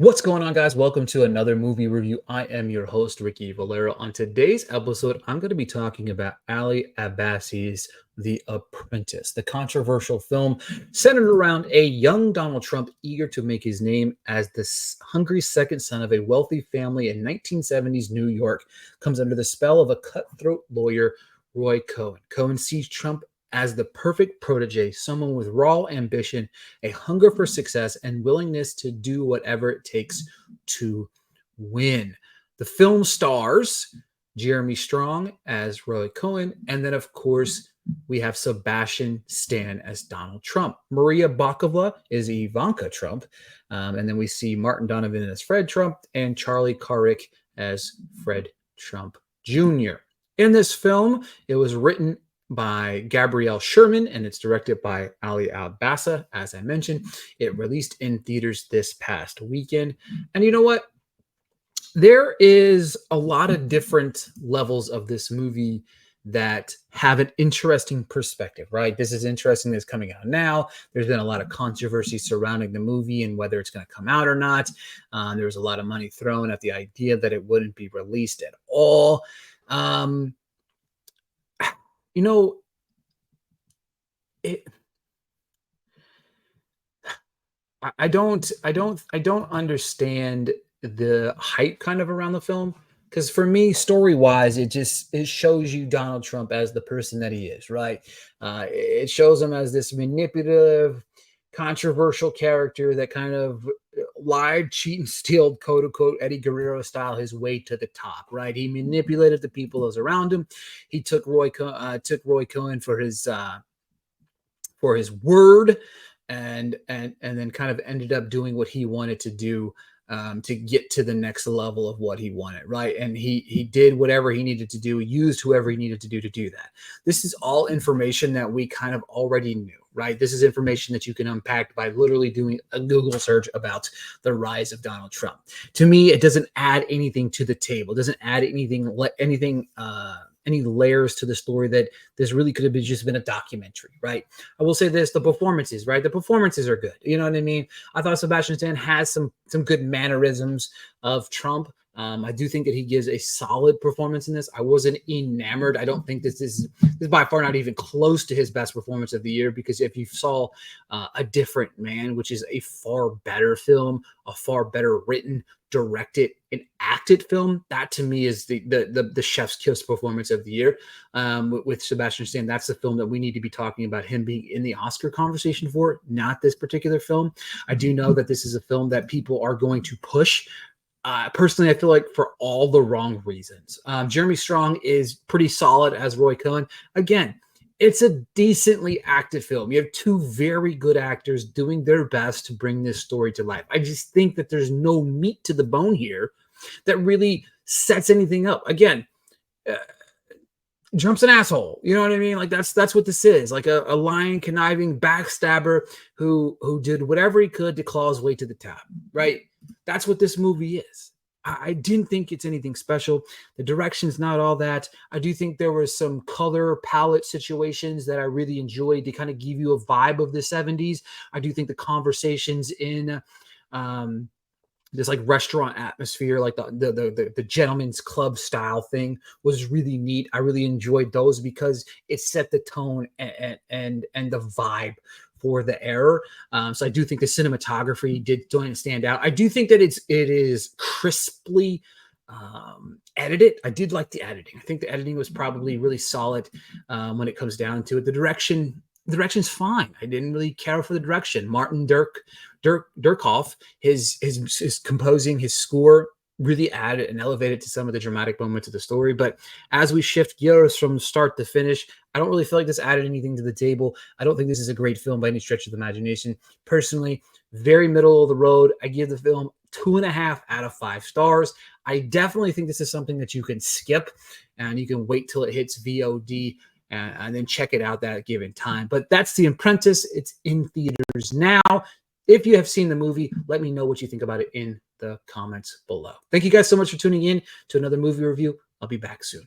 What's going on, guys? Welcome to another movie review. I am your host, Ricky Valero. On today's episode, I'm going to be talking about Ali Abbasi's The Apprentice, the controversial film centered around a young Donald Trump eager to make his name as the hungry second son of a wealthy family in 1970s New York, comes under the spell of a cutthroat lawyer, Roy Cohn. Cohn sees Trump as the perfect protege, someone with raw ambition, a hunger for success, and willingness to do whatever it takes to win. The film stars Jeremy Strong as Roy Cohn, and then, of course, we have Sebastian Stan as Donald Trump. Maria Bakalova is Ivanka Trump, and then we see Martin Donovan as Fred Trump and Charlie Carrick as Fred Trump Jr. In this film, it was written by Gabrielle Sherman, and it's directed by Ali Abbasi. As I mentioned, it released in theaters this past weekend. And you know what? There is a lot of different levels of this movie that have an interesting perspective, right? This is interesting that's coming out now. There's been a lot of controversy surrounding the movie and whether it's going to come out or not. There was a lot of money thrown at the idea that it wouldn't be released at all. You know, I don't understand the hype kind of around the film, because for me, story wise, it shows you Donald Trump as the person that he is, right? It shows him as this manipulative, controversial character that kind of lied, cheat, and steal, quote unquote, Eddie Guerrero style, his way to the top, right? He manipulated the people that was around him. He took Roy Cohn for his word, and then kind of ended up doing what he wanted to do, to get to the next level of what he wanted, right? And he did whatever he needed to do, used whoever he needed to do that. This is all information that we kind of already knew, right? This is information that you can unpack by literally doing a Google search about the rise of Donald Trump. To me, it doesn't add anything to the table. It doesn't add any layers to the story that this really could have just been a documentary, right? I will say this, the performances, right? The performances are good. You know what I mean? I thought Sebastian Stan has some good mannerisms of Trump. I do think that he gives a solid performance in this. I wasn't enamored. I don't think this is by far not even close to his best performance of the year, because if you saw A Different Man, which is a far better film, a far better written, directed, and acted film, that to me is the chef's kiss performance of the year. With Sebastian Stan, that's the film that we need to be talking about him being in the Oscar conversation for, not this particular film. I do know that this is a film that people are going to push. Personally, I feel like for all the wrong reasons. Jeremy Strong is pretty solid as Roy Cohn. Again, it's a decently acted film. You have two very good actors doing their best to bring this story to life. I just think that there's no meat to the bone here that really sets anything up. Again, Trump's an asshole. You know what I mean? Like that's what this is. Like a lying, conniving backstabber who did whatever he could to claw his way to the top, right? That's what this movie is. I didn't think it's anything special. The direction's not all that. I do think there were some color palette situations that I really enjoyed to kind of give you a vibe of the 70s. I do think the conversations in this like restaurant atmosphere, like the gentleman's club style thing, was really neat. I really enjoyed those because it set the tone and the vibe for the era. So I do think the cinematography did stand out. I do think that it is crisply edited. I did like the editing. I think the editing was probably really solid when it comes down to it. The direction's fine. I didn't really care for the direction. Martin Dirkhoff, his composing, his score really added and elevated to some of the dramatic moments of the story. But as we shift gears from start to finish, I don't really feel like this added anything to the table. I don't think this is a great film by any stretch of the imagination. Personally, very middle of the road. I give the film 2.5 out of 5 stars. I definitely think this is something that you can skip and you can wait till it hits VOD and then check it out that given time. But that's The Apprentice. It's in theaters now. If you have seen the movie, let me know what you think about it in the comments below. Thank you guys so much for tuning in to another movie review. I'll be back soon.